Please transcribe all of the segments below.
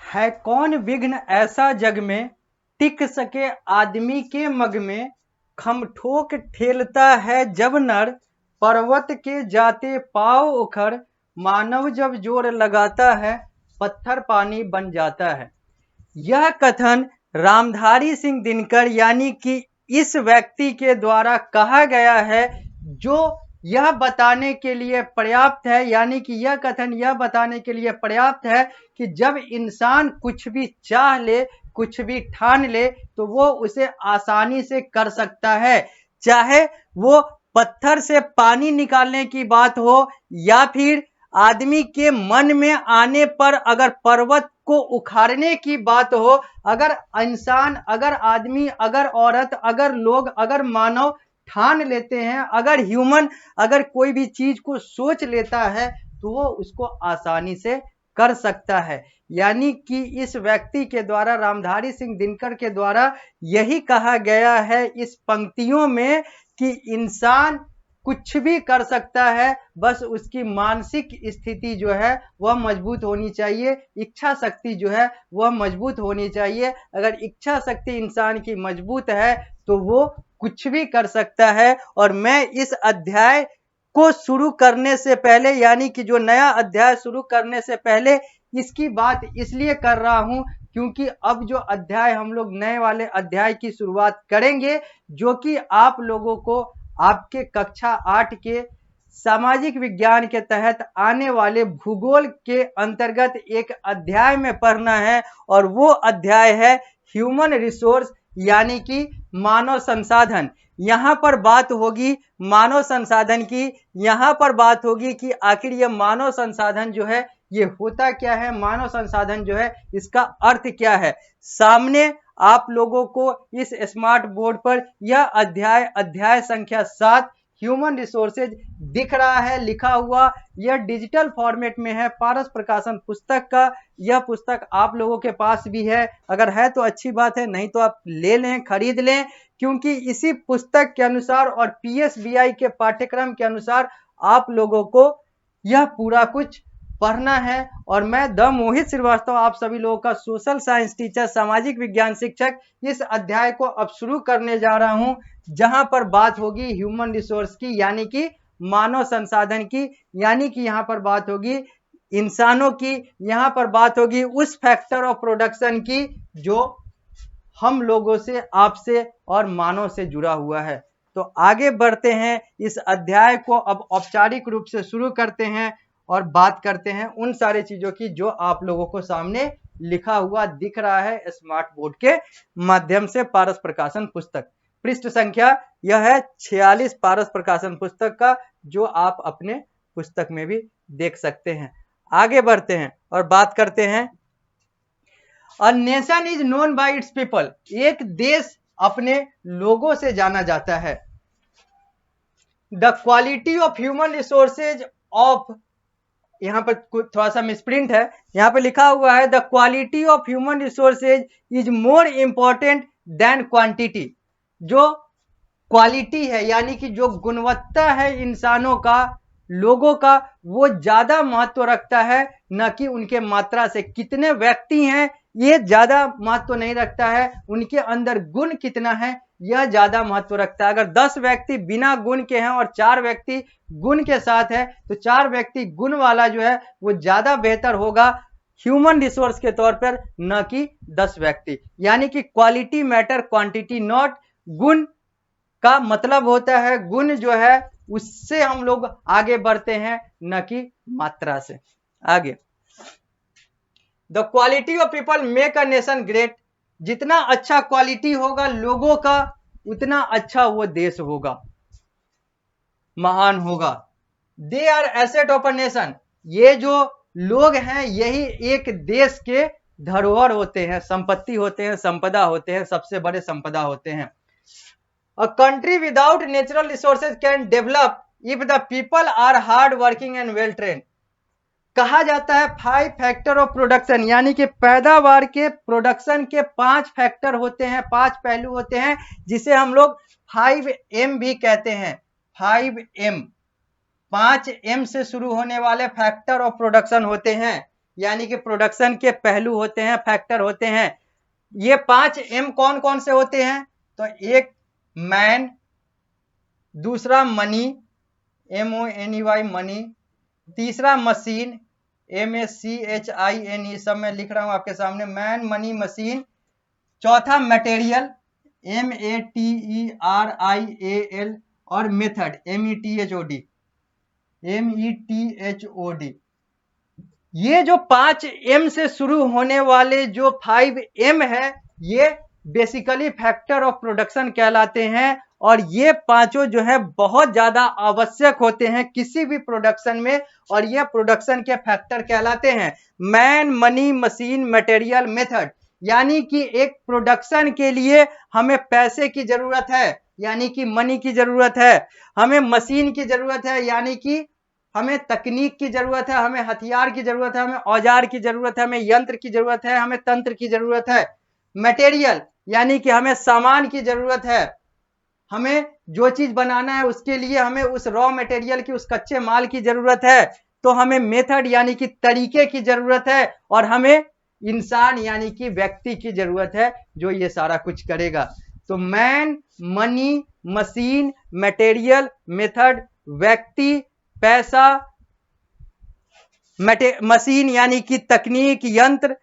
है कौन विघ्न ऐसा जग में, टिक सके आदमी के मग में। खम ठोक ठेलता है जब नर, पर्वत के जाते पाव उखड़। मानव जब जोर लगाता है, पत्थर पानी बन जाता है। यह कथन रामधारी सिंह दिनकर यानी कि इस व्यक्ति के द्वारा कहा गया है, जो यह बताने के लिए पर्याप्त है, यानी कि यह कथन यह बताने के लिए पर्याप्त है कि जब इंसान कुछ भी चाह ले, कुछ भी ठान ले, तो वो उसे आसानी से कर सकता है। चाहे वो पत्थर से पानी निकालने की बात हो, या फिर आदमी के मन में आने पर अगर पर्वत को उखाड़ने की बात हो, अगर इंसान, अगर आदमी, अगर औरत, अगर लोग, अगर मानव ठान लेते हैं, अगर ह्यूमन अगर कोई भी चीज को सोच लेता है, तो वो उसको आसानी से कर सकता है। यानी कि इस व्यक्ति के द्वारा, रामधारी सिंह दिनकर के द्वारा यही कहा गया है इस पंक्तियों में कि इंसान कुछ भी कर सकता है, बस उसकी मानसिक स्थिति जो है वह मजबूत होनी चाहिए, इच्छा शक्ति जो है वह मजबूत होनी चाहिए। अगर इच्छा शक्ति इंसान की मजबूत है तो वो कुछ भी कर सकता है। और मैं इस अध्याय को शुरू करने से पहले, यानी कि जो नया अध्याय शुरू करने से पहले, इसकी बात इसलिए कर रहा हूं क्योंकि अब जो अध्याय हम लोग नए वाले अध्याय की शुरुआत करेंगे, जो कि आप लोगों को आपके कक्षा 8 के सामाजिक विज्ञान के तहत आने वाले भूगोल के अंतर्गत एक अध्याय में पढ़ना है, और वो अध्याय है ह्यूमन रिसोर्स, यानी कि मानव संसाधन। यहां पर बात होगी मानव संसाधन की, यहां पर बात होगी कि आखिर ये मानव संसाधन जो है ये होता क्या है, मानव संसाधन जो है इसका अर्थ क्या है। सामने आप लोगों को इस स्मार्ट बोर्ड पर यह अध्याय संख्या 7 ह्यूमन रिसोर्सेज दिख रहा है लिखा हुआ। यह डिजिटल फॉर्मेट में है, पारस प्रकाशन पुस्तक का। यह पुस्तक आप लोगों के पास भी है, अगर है तो अच्छी बात है, नहीं तो आप ले लें, खरीद लें, क्योंकि इसी पुस्तक के अनुसार और पीएसबीआई के पाठ्यक्रम के अनुसार आप लोगों को यह पूरा कुछ पढ़ना है। और मैं द मोहित श्रीवास्तव, आप सभी लोगों का सोशल साइंस टीचर, सामाजिक विज्ञान शिक्षक, इस अध्याय को अब शुरू करने जा रहा हूं, जहां पर बात होगी ह्यूमन रिसोर्स की, यानी कि मानव संसाधन की, यानी कि यहां पर बात होगी इंसानों की, यहां पर बात होगी उस फैक्टर ऑफ प्रोडक्शन की जो हम लोगों से, आपसे और मानव से जुड़ा हुआ है। तो आगे बढ़ते हैं, इस अध्याय को अब औपचारिक रूप से शुरू करते हैं और बात करते हैं उन सारी चीजों की जो आप लोगों को सामने लिखा हुआ दिख रहा है स्मार्ट बोर्ड के माध्यम से। पारस प्रकाशन पुस्तक, पृष्ठ संख्या यह है 46 पारस प्रकाशन पुस्तक का, जो आप अपने पुस्तक में भी देख सकते हैं। आगे बढ़ते हैं और बात करते हैं A nation is known by its people, एक देश अपने लोगों से जाना जाता है। The quality of human resources of, यहां पर थोड़ा सा मिसप्रिंट है, यहां पर लिखा हुआ है the quality of human resources is more important than quantity. जो क्वालिटी है, यानी कि जो गुणवत्ता है इंसानों का, लोगों का, वो ज्यादा महत्व रखता है, न कि उनके मात्रा से। कितने व्यक्ति हैं ये ज्यादा महत्व नहीं रखता है, उनके अंदर गुण कितना है यह ज्यादा महत्व रखता है। अगर 10 व्यक्ति बिना गुण के हैं और 4 व्यक्ति गुण के साथ है, तो 4 व्यक्ति गुण वाला जो है वो ज्यादा बेहतर होगा ह्यूमन रिसोर्स के तौर पर, न कि 10 व्यक्ति। यानी कि क्वालिटी मैटर क्वांटिटी नॉट। गुण का मतलब होता है, गुण जो है उससे हम लोग आगे बढ़ते हैं, न कि मात्रा से। आगे, the quality of people make a nation great. जितना अच्छा क्वालिटी होगा लोगों का, उतना अच्छा वो देश होगा, महान होगा। They are asset of a nation, ये जो लोग हैं यही एक देश के धरोहर होते हैं, संपत्ति होते हैं, संपदा होते हैं, सबसे बड़े संपदा होते हैं। A country without natural resources can develop if the people are hard working and well trained. कहा जाता है 5 फैक्टर ऑफ प्रोडक्शन, यानी कि पैदावार के, प्रोडक्शन के 5 फैक्टर होते हैं, 5 पहलू होते हैं, जिसे हम लोग 5M भी कहते हैं। 5M, 5M से शुरू होने वाले फैक्टर ऑफ प्रोडक्शन होते हैं। यानी कि प्रोडक्शन के पहलू होते हैं, फैक्टर होते हैं। ये 5 M कौन कौन से होते हैं? तो एक मैन, दूसरा मनी, MONEY मनी, तीसरा मशीन, MACHINE, सब मैं लिख रहा हूं आपके सामने, मैन, मनी, मशीन। चौथा मटेरियल, METERIAL, और मेथड, METHOD। ये जो 5 M से शुरू होने वाले जो 5 M है, ये बेसिकली फैक्टर ऑफ प्रोडक्शन कहलाते हैं। और ये पांचों जो है बहुत ज्यादा आवश्यक होते हैं किसी भी प्रोडक्शन में, और ये प्रोडक्शन के फैक्टर कहलाते हैं। Man, money, machine, material, method. यानी कि एक प्रोडक्शन के लिए हमें पैसे की जरूरत है, यानी कि मनी की जरूरत है, हमें मशीन की जरूरत है, यानी कि हमें तकनीक की जरूरत है, हमें हथियार की जरूरत है, हमें औजार की जरूरत है, हमें यंत्र की जरूरत है, हमें तंत्र की जरूरत है। मटेरियल यानी कि हमें सामान की जरूरत है, हमें जो चीज बनाना है उसके लिए हमें उस रॉ मटेरियल की, उस कच्चे माल की जरूरत है। तो हमें मेथड यानी कि तरीके की जरूरत है, और हमें इंसान यानी कि व्यक्ति की जरूरत है जो ये सारा कुछ करेगा। तो man, money, machine, material, method, व्यक्ति, पैसा, मशीन यानी कि तकनीक, यंत्र,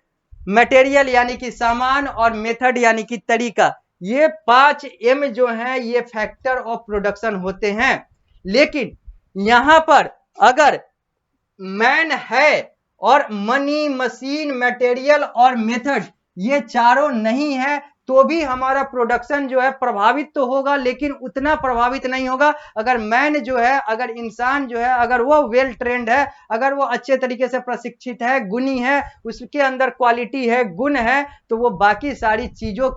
मटेरियल यानी कि सामान, और मेथड यानी कि तरीका। ये 5 M जो है ये फैक्टर ऑफ प्रोडक्शन होते हैं। लेकिन यहां पर अगर मैन है और मनी, मशीन, मटेरियल और मेथड ये चारों नहीं है, तो भी हमारा प्रोडक्शन जो है प्रभावित तो होगा, लेकिन उतना प्रभावित नहीं होगा। अगर मैन जो है, अगर इंसान जो है, अगर वो वेल ट्रेंड है, अगर वो अच्छे तरीके से प्रशिक्षित है, गुणी है, उसके अंदर क्वालिटी है, गुण है, तो वो बाकी सारी चीजों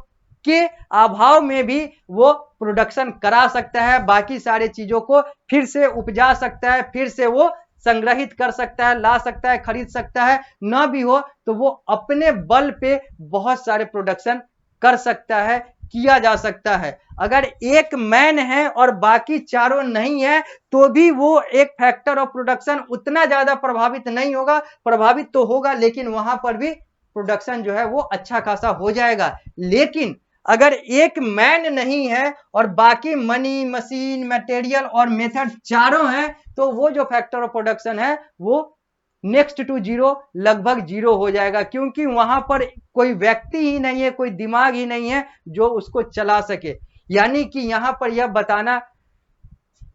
के अभाव में भी वो प्रोडक्शन करा सकता है, बाकी सारी चीजों को फिर से उपजा सकता है, फिर से वो संग्रहित कर सकता है, ला सकता है, खरीद सकता है। न भी हो तो वो अपने बल पे बहुत सारे प्रोडक्शन कर सकता है, किया जा सकता है। अगर एक मैन है और बाकी चारों नहीं है, तो भी वो एक फैक्टर ऑफ प्रोडक्शन उतना ज्यादा प्रभावित नहीं होगा, प्रभावित तो होगा लेकिन वहां पर भी प्रोडक्शन जो है वो अच्छा खासा हो जाएगा। लेकिन अगर एक मैन नहीं है और बाकी मनी, मशीन, मटेरियल और मेथड चारों हैं, तो वो जो फैक्टर ऑफ प्रोडक्शन है वो नेक्स्ट टू जीरो, लगभग जीरो हो जाएगा, क्योंकि वहां पर कोई व्यक्ति ही नहीं है, कोई दिमाग ही नहीं है जो उसको चला सके। यानी कि यहां पर यह बताना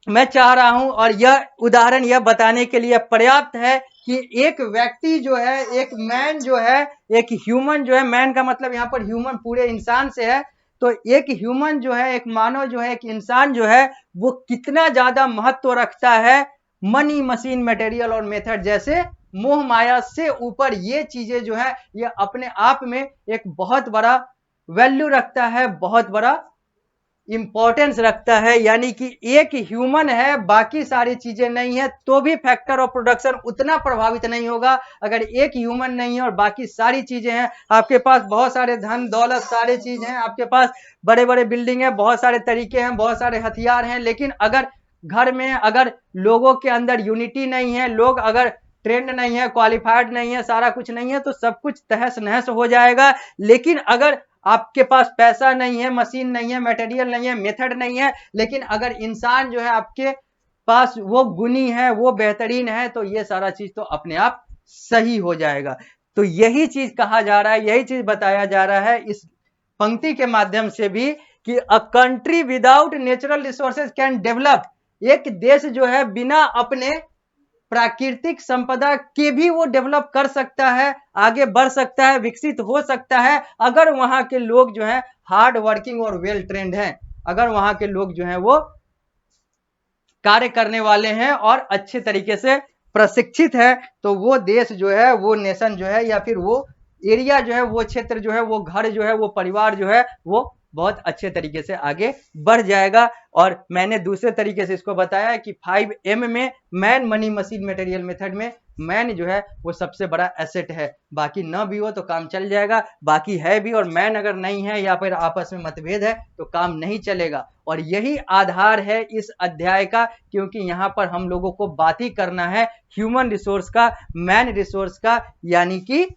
मैं चाह रहा हूं, और यह उदाहरण यह बताने के लिए पर्याप्त है कि एक व्यक्ति जो है, एक मैन जो है, एक ह्यूमन जो है, मैन का मतलब यहां पर ह्यूमन पूरे इंसान से है, तो एक ह्यूमन जो है, एक मानव जो है, एक इंसान जो है, वो कितना ज्यादा महत्व रखता है मनी, मशीन, मटेरियल और मेथड जैसे मोह माया से ऊपर। ये चीजें जो है ये अपने आप में एक बहुत बड़ा वैल्यू रखता है, बहुत बड़ा इंपॉर्टेंस रखता है। यानी कि एक ह्यूमन है, बाकी सारी चीजें नहीं है, तो भी फैक्टर ऑफ प्रोडक्शन उतना प्रभावित नहीं होगा। अगर एक ह्यूमन नहीं है और बाकी सारी चीजें हैं, आपके पास बहुत सारे धन दौलत सारे चीज हैं, आपके पास बड़े बड़े बिल्डिंग है, बहुत सारे तरीके हैं, बहुत सारे हथियार हैं, लेकिन अगर घर में अगर लोगों के अंदर यूनिटी नहीं है, लोग अगर ट्रेंड नहीं है, क्वालिफाइड नहीं है, सारा कुछ नहीं है, तो सब कुछ तहस नहस हो जाएगा। लेकिन अगर आपके पास पैसा नहीं है, मशीन नहीं है, मटेरियल नहीं है, मेथड नहीं है, लेकिन अगर इंसान जो है आपके पास वो गुणी है, वो बेहतरीन है, तो ये सारा चीज तो अपने आप सही हो जाएगा। तो यही चीज कहा जा रहा है, यही चीज बताया जा रहा है इस पंक्ति के माध्यम से भी कि a country without natural resources can develop. एक देश जो है बिना अपने प्राकृतिक संपदा के भी वो डेवलप कर सकता है, आगे बढ़ सकता है, विकसित हो सकता है, अगर वहां के लोग जो है हार्ड वर्किंग और वेल ट्रेंड हैं, अगर वहां के लोग जो है वो कार्य करने वाले हैं और अच्छे तरीके से प्रशिक्षित है, तो वो देश जो है, वो नेशन जो है, या फिर वो एरिया जो है, वो क्षेत्र जो है, वो घर जो है, वो परिवार जो है, वो बहुत अच्छे तरीके से आगे बढ़ जाएगा। और मैंने दूसरे तरीके से इसको बताया कि 5M में man money machine material method में मैन जो है वो सबसे बड़ा एसेट है, बाकी न भी हो तो काम चल जाएगा, बाकी है भी और मैन अगर नहीं है या फिर आपस में मतभेद है तो काम नहीं चलेगा। और यही आधार है इस अध्याय का, क्योंकि यहाँ पर हम लोगों को बात ही करना है ह्यूमन रिसोर्स का, मैन रिसोर्स का, यानी कि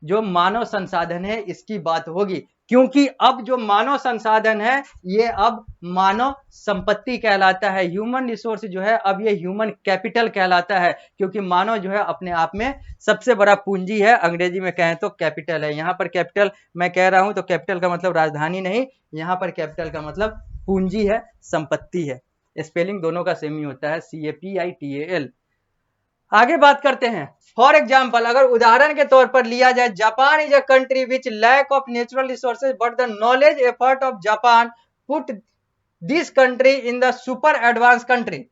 जो मानव संसाधन है इसकी बात होगी। क्योंकि अब जो मानव संसाधन है ये अब मानव संपत्ति कहलाता है, ह्यूमन रिसोर्स जो है अब ये ह्यूमन कैपिटल कहलाता है, क्योंकि मानव जो है अपने आप में सबसे बड़ा पूंजी है, अंग्रेजी में कहें तो कैपिटल है। यहाँ पर कैपिटल मैं कह रहा हूं तो कैपिटल का मतलब राजधानी नहीं, यहाँ पर कैपिटल का मतलब पूंजी है, संपत्ति है। स्पेलिंग दोनों का सेम ही होता है, CAPITAL। आगे बात करते हैं। फॉर एग्जाम्पल, अगर उदाहरण के तौर पर लिया जाए, Japan is a country which lack of natural resources but the knowledge effort of Japan put this country in the super advance country.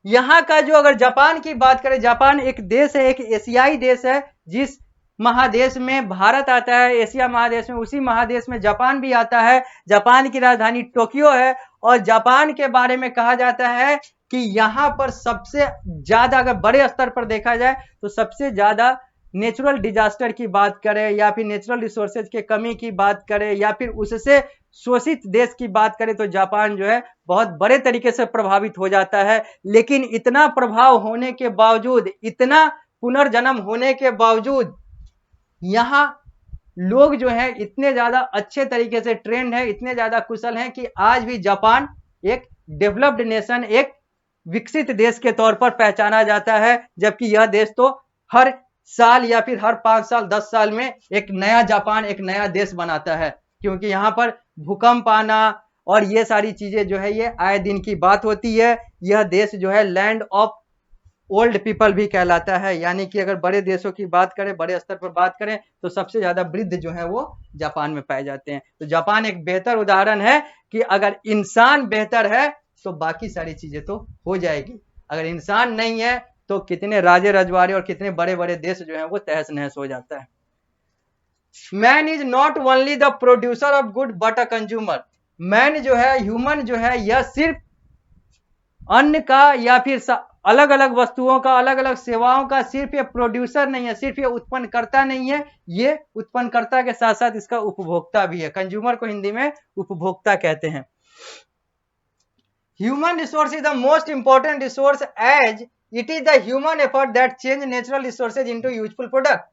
यहाँ का जो अगर जापान की बात करें, जापान एक देश है, एक एशियाई देश है, जिस महादेश में भारत आता है, एशिया महादेश में, उसी महादेश में जापान भी आता है। जापान की राजधानी टोक्यो है और जापान के बारे में कहा जाता है कि यहाँ पर सबसे ज्यादा, अगर बड़े स्तर पर देखा जाए तो सबसे ज्यादा नेचुरल डिजास्टर की बात करें या फिर नेचुरल रिसोर्सेज के कमी की बात करें या फिर उससे शोषित देश की बात करें तो जापान जो है बहुत बड़े तरीके से प्रभावित हो जाता है। लेकिन इतना प्रभाव होने के बावजूद, इतना पुनर्जन्म होने के बावजूद यहाँ लोग जो है इतने ज्यादा अच्छे तरीके से ट्रेंड है, इतने ज्यादा कुशल हैं कि आज भी जापान एक डेवलप्ड नेशन, एक विकसित देश के तौर पर पहचाना जाता है। जबकि यह देश तो हर साल या फिर हर 5 साल 10 साल में एक नया जापान, एक नया देश बनाता है, क्योंकि यहाँ पर भूकंप आना और ये सारी चीजें जो है ये आए दिन की बात होती है। यह देश जो है लैंड ऑफ ओल्ड पीपल भी कहलाता है, यानी कि अगर बड़े देशों की बात करें, बड़े स्तर पर बात करें तो सबसे ज्यादा वृद्ध जो है वो जापान में पाए जाते हैं। तो जापान एक बेहतर उदाहरण है कि अगर इंसान बेहतर है तो बाकी सारी चीजें तो हो जाएगी, अगर इंसान नहीं है तो कितने राजे रजवाड़े और कितने बड़े बड़े देश जो है वो तहस नहस हो जाता है। Man is not only the producer of good but a consumer. Man जो है, ह्यूमन जो है, यह सिर्फ अन्न का या फिर अलग अलग वस्तुओं का, अलग अलग सेवाओं का सिर्फ ये प्रोड्यूसर नहीं है, सिर्फ ये उत्पन्नकर्ता नहीं है, ये उत्पन्नकर्ता के साथ साथ इसका उपभोक्ता भी है। कंज्यूमर को हिंदी में उपभोक्ता कहते हैं। Human resource is the most important resource as it is the human effort that change natural resources into useful product.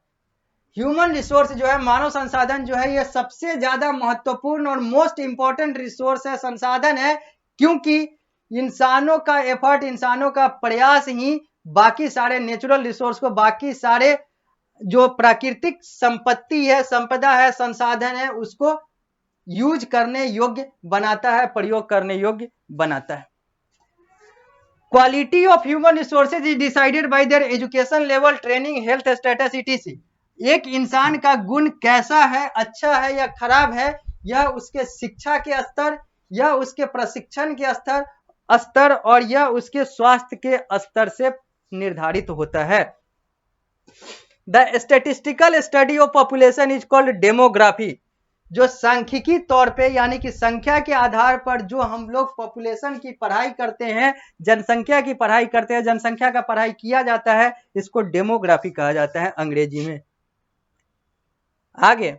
Human resource जो है, मानव संसाधन जो है, यह सबसे ज्यादा महत्वपूर्ण और मोस्ट इंपॉर्टेंट रिसोर्स है, संसाधन है, क्योंकि इंसानों का एफर्ट, इंसानों का प्रयास ही बाकी सारे नेचुरल रिसोर्स को, बाकी सारे जो प्राकृतिक संपत्ति है, संपदा है, संसाधन है, उसको यूज करने योग्य बनाता है, प्रयोग करने योग्य बनाता है। Quality of human resources is decided by there education level, training, health status etc। एक इंसान का गुण कैसा है, अच्छा है या खराब है, यह उसके शिक्षा के स्तर, यह उसके प्रशिक्षण के स्तर और यह उसके स्वास्थ्य के स्तर से निर्धारित होता है। The statistical study of population is called demography. जो सांख्यिकी तौर पे, यानी कि संख्या के आधार पर जो हम लोग पॉपुलेशन की पढ़ाई करते हैं, जनसंख्या की पढ़ाई करते हैं, जनसंख्या का पढ़ाई किया जाता है, इसको डेमोग्राफी कहा जाता है अंग्रेजी में। आगे,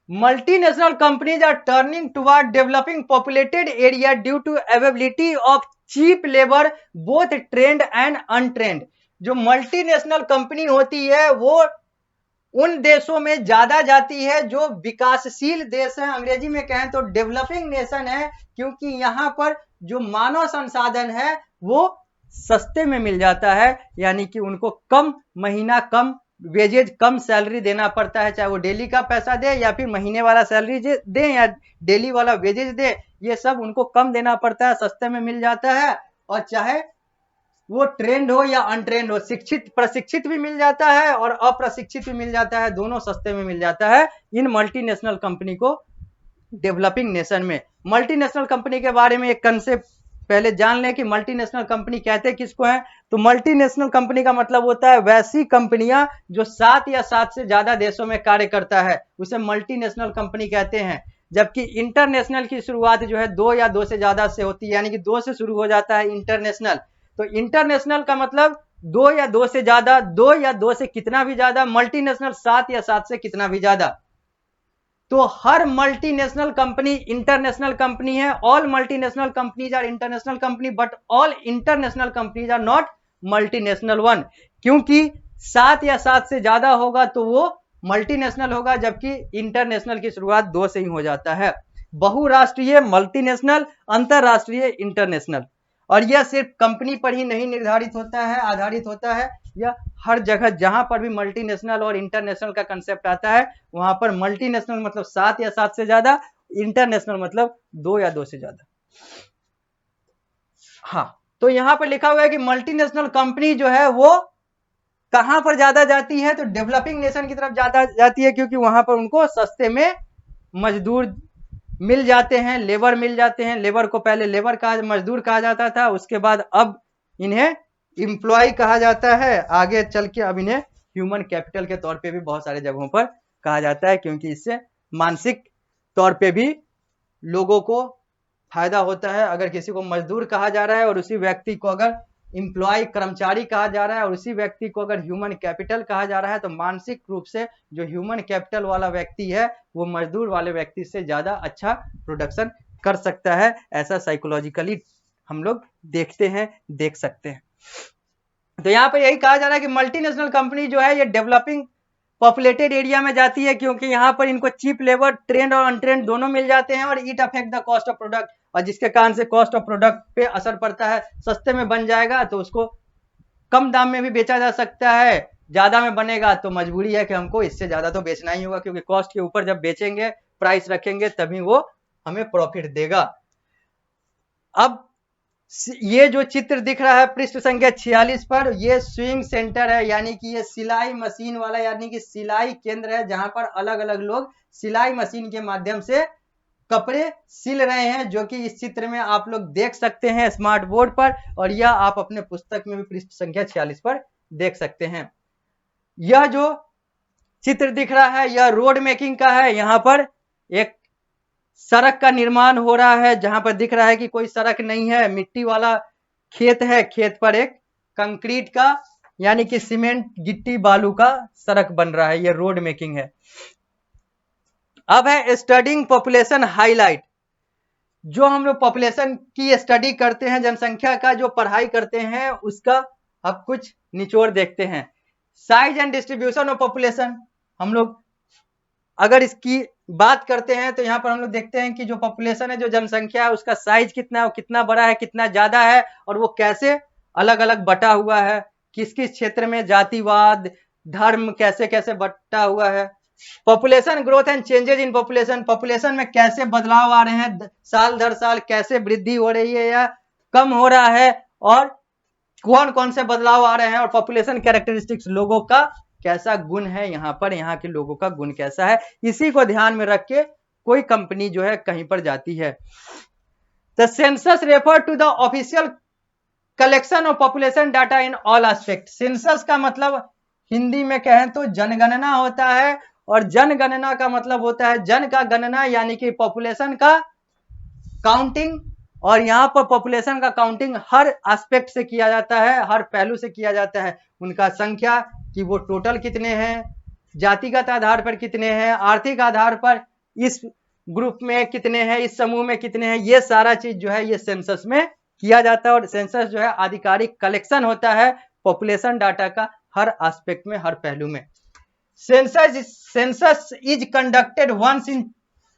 multinational companies are turning toward developing populated area due to availability of cheap labor, both trained and untrained। जो मल्टीनेशनल कंपनी होती है वो उन देशों में ज्यादा जाती है जो विकासशील देश है, अंग्रेजी में कहें तो डेवलपिंग नेशन है, क्योंकि यहाँ पर जो मानव संसाधन है वो सस्ते में मिल जाता है, यानी कि उनको कम महीना, कम वेजेज, कम सैलरी देना पड़ता है, चाहे वो डेली का पैसा दे या फिर महीने वाला सैलरी दे या डेली वाला वेजेज दे, ये सब उनको कम देना पड़ता है, सस्ते में मिल जाता है। और चाहे वो ट्रेंड हो या अनट्रेंड हो, शिक्षित प्रशिक्षित भी मिल जाता है और अप्रशिक्षित भी मिल जाता है, दोनों सस्ते में मिल जाता है इन मल्टीनेशनल कंपनी को डेवलपिंग नेशन में। मल्टीनेशनल कंपनी के बारे में एक कंसेप्ट पहले जान लें कि मल्टीनेशनल कंपनी कहते किसको है। तो मल्टीनेशनल कंपनी का मतलब होता है वैसी कंपनियां जो 7 या 7 से ज्यादा देशों में कार्य करता है, उसे मल्टीनेशनल कंपनी कहते हैं। जबकि इंटरनेशनल की शुरुआत जो है 2 या 2 से ज्यादा से होती है, यानी कि 2 से शुरू हो जाता है इंटरनेशनल। तो इंटरनेशनल का मतलब 2 या 2 से ज्यादा, 2 या 2 से कितना भी ज्यादा, मल्टीनेशनल 7 या 7 से कितना भी ज्यादा। तो हर मल्टीनेशनल कंपनी इंटरनेशनल कंपनी है। All multinational companies are international company, but all international companies are not multinational one, क्योंकि 7 या 7 से ज्यादा होगा तो वो मल्टीनेशनल होगा, जबकि इंटरनेशनल की शुरुआत 2 से ही हो जाता है। बहुराष्ट्रीय मल्टीनेशनल, अंतरराष्ट्रीय इंटरनेशनल। और यह सिर्फ कंपनी पर ही नहीं निर्धारित होता है, आधारित होता है, यह हर जगह जहां पर भी मल्टीनेशनल और इंटरनेशनल का कंसेप्ट आता है वहां पर मल्टीनेशनल मतलब 7 या 7 से ज्यादा, इंटरनेशनल मतलब 2 या 2 से ज्यादा। हाँ, तो यहां पर लिखा हुआ है कि मल्टीनेशनल कंपनी जो है वो कहां पर ज्यादा जाती है, तो डेवलपिंग नेशन की तरफ ज्यादा जाती है, क्योंकि वहां पर उनको सस्ते में मजदूर मिल जाते हैं, लेबर मिल जाते हैं। लेबर को पहले लेबर कहा, मजदूर कहा जाता था, उसके बाद अब इन्हें एम्प्लॉय कहा जाता है, आगे चल के अब इन्हें ह्यूमन कैपिटल के तौर पे भी बहुत सारे जगहों पर कहा जाता है, क्योंकि इससे मानसिक तौर पे भी लोगों को फायदा होता है। अगर किसी को मजदूर कहा जा रहा है और उसी व्यक्ति को अगर एम्प्लॉय कर्मचारी कहा जा रहा है और उसी व्यक्ति को अगर ह्यूमन कैपिटल कहा जा रहा है, तो मानसिक रूप से जो ह्यूमन कैपिटल वाला व्यक्ति है वो मजदूर वाले व्यक्ति से ज्यादा अच्छा प्रोडक्शन कर सकता है। ऐसा साइकोलॉजिकली हम लोग देखते हैं, देख सकते हैं। तो यहाँ पर यही कहा जा रहा है कि मल्टीनेशनल कंपनी जो है ये डेवलपिंग पॉपुलेटेड एरिया में जाती है, क्योंकि यहाँ पर इनको चीप लेबर, ट्रेंड और अनट्रेंड दोनों मिल जाते हैं, और it affect the cost of product, और जिसके कारण से कॉस्ट ऑफ प्रोडक्ट पे असर पड़ता है। सस्ते में बन जाएगा तो उसको कम दाम में भी बेचा जा सकता है, ज्यादा में बनेगा तो मजबूरी है कि हमको इससे ज्यादा तो बेचना ही होगा, क्योंकि कॉस्ट के ऊपर जब बेचेंगे, प्राइस रखेंगे, तभी वो हमें प्रॉफिट देगा। अब ये जो चित्र दिख रहा है पृष्ठ संख्या 46 पर, ये स्विंग सेंटर है, यानी कि ये सिलाई मशीन वाला, यानी कि सिलाई केंद्र है, जहां पर अलग अलग लोग सिलाई मशीन के माध्यम से कपड़े सिल रहे हैं, जो कि इस चित्र में आप लोग देख सकते हैं स्मार्ट बोर्ड पर, और यह आप अपने पुस्तक में भी पृष्ठ संख्या 46 पर देख सकते हैं। यह जो चित्र दिख रहा है यह रोड मेकिंग का है। यहाँ पर एक सड़क का निर्माण हो रहा है, जहां पर दिख रहा है कि कोई सड़क नहीं है, मिट्टी वाला खेत है, खेत पर एक कंक्रीट का यानी कि सीमेंट गिट्टी बालू का सड़क बन रहा है, यह रोड मेकिंग है। अब है स्टडिंग पॉपुलेशन हाईलाइट। जो हम लोग पॉपुलेशन की स्टडी करते हैं, जनसंख्या का जो पढ़ाई करते हैं, उसका अब कुछ निचोड़ देखते हैं। Size and distribution of population, हम लोग अगर इसकी बात करते हैं तो यहाँ पर हम लोग देखते हैं कि जो पॉपुलेशन है, जो जनसंख्या है, उसका साइज कितना है, कितना बड़ा है, कितना ज्यादा है, और वो कैसे अलग अलग बटा हुआ है, किस किस क्षेत्र में, जातिवाद, धर्म, कैसे कैसे बटा हुआ है। Population growth and changes in population, population में कैसे बदलाव आ रहे हैं, साल दर साल कैसे वृद्धि हो रही है या कम हो रहा है, और कौन कौन से बदलाव आ रहे हैं, और पॉपुलेशन कैरेक्टरिस्टिक्स, लोगों का कैसा गुण है, यहाँ पर यहाँ के लोगों का गुण कैसा है, इसी को ध्यान में रख के कोई कंपनी जो है कहीं पर जाती है। The census refer to the official collection of population data in all aspect. Census का मतलब हिंदी में कहें तो जनगणना होता है, और जनगणना का मतलब होता है जन का गणना, यानी कि पॉपुलेशन का काउंटिंग। और यहाँ पर पॉपुलेशन का काउंटिंग हर एस्पेक्ट से किया जाता है, हर पहलू से किया जाता है। उनका संख्या कि वो टोटल कितने हैं, जातिगत आधार पर कितने हैं, आर्थिक आधार पर इस ग्रुप में कितने हैं, इस समूह में कितने हैं, ये सारा चीज जो है ये सेंसस में किया जाता है। और सेंसस जो है आधिकारिक कलेक्शन होता है पॉपुलेशन डाटा का हर एस्पेक्ट में, हर पहलू में। Census is conducted once in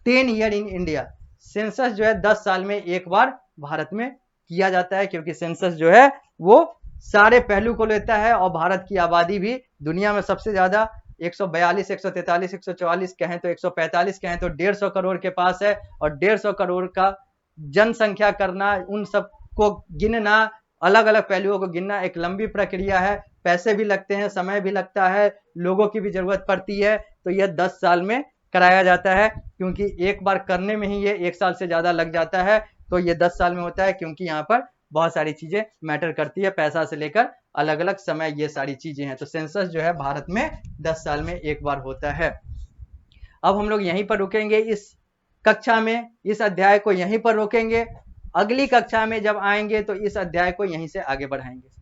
10 year in India. Census जो है 10 साल में एक बार भारत में किया जाता है, क्योंकि सेंसस जो है वो सारे पहलू को लेता है, और भारत की आबादी भी दुनिया में सबसे ज्यादा 142, 143, 144 कहें तो 145 कहें तो 150 करोड़ के पास है। और 150 करोड़ का जनसंख्या करना, उन सबको गिनना, अलग अलग पहलुओं को गिनना एक लंबी प्रक्रिया है, पैसे भी लगते हैं, समय भी लगता है, लोगों की भी जरूरत पड़ती है। तो यह 10 साल में कराया जाता है, क्योंकि एक बार करने में ही ये 1 साल से ज्यादा लग जाता है। तो ये 10 साल में होता है, क्योंकि यहाँ पर बहुत सारी चीजें मैटर करती है, पैसा से लेकर अलग अलग समय, ये सारी चीजें हैं। तो सेंसस जो है भारत में 10 साल में एक बार होता है। अब हम लोग यहीं पर रुकेंगे इस कक्षा में, इस अध्याय को यहीं पर रोकेंगे। अगली कक्षा में जब आएंगे तो इस अध्याय को यहीं से आगे बढ़ाएंगे।